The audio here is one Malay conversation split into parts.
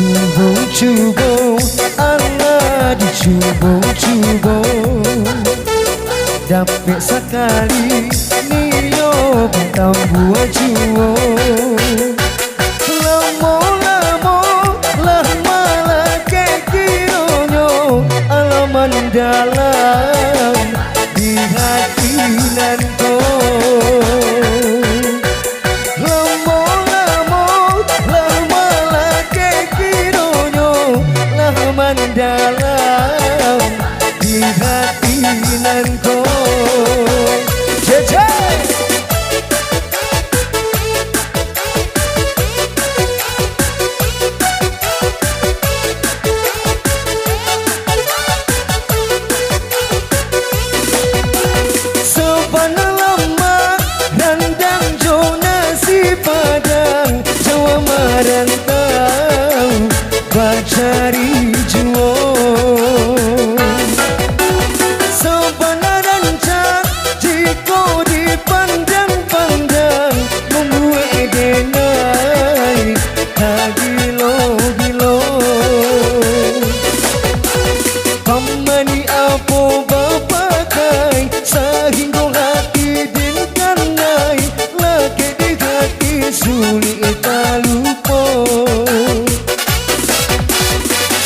Cubo-cubo Allah dicubo-cubo, dapat sekali niyo bintang buah juo. Lamo-lamo lama lagi kironyo alaman dalam di hati nanko. Dalam di hati nanko Jeje Sopan lama randang jo nasi padang Jawa merantau bacari juo. Sebenarnya jika dipandang-pandang membuat denai gilo-gilo. Pamani apa bapakai sehingga hati dinkanai lagi di hati sulit tak lupa.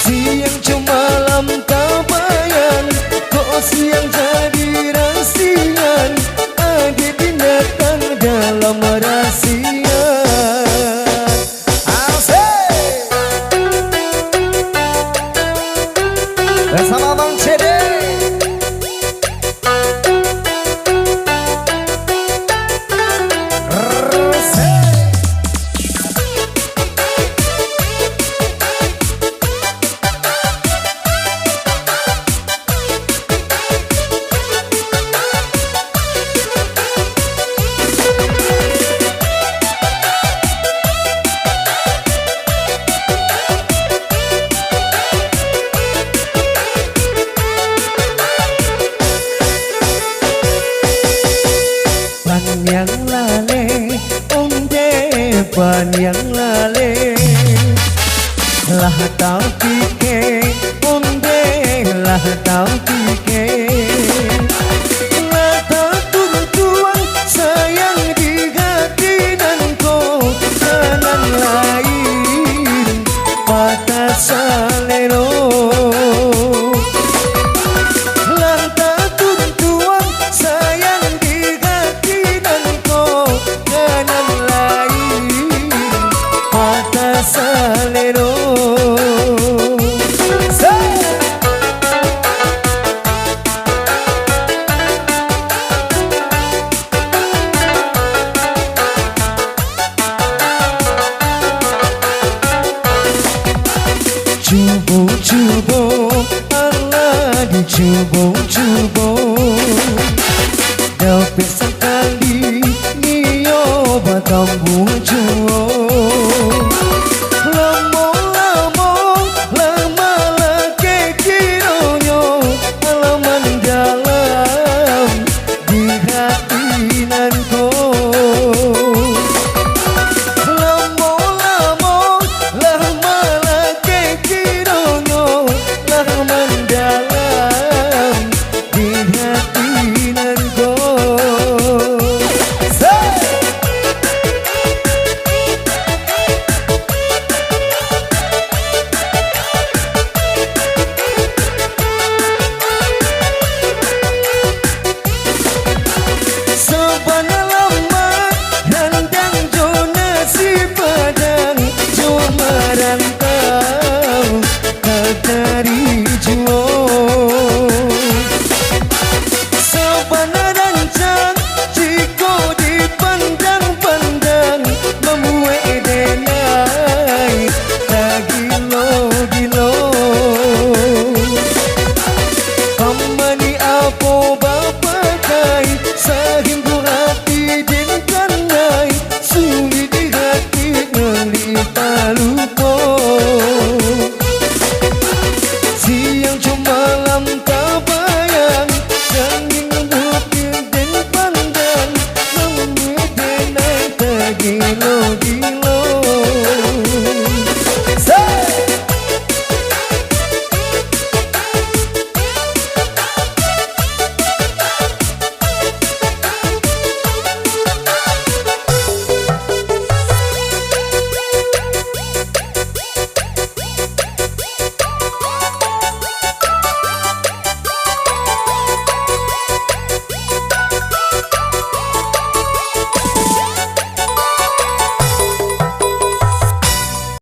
Siang cuma malam kabayan, kok siang jadi rasian, ada binatang dalam rasian. Asik bersama Bang Cede. Yang lale, onde ban yang lale, lah tahu pikir, onde lah tahu pikir, lah tahu tuan sayang di hati dan kau kanan lain patah salero. Salero cubo-cubo Allah dicubo-cubo, dapat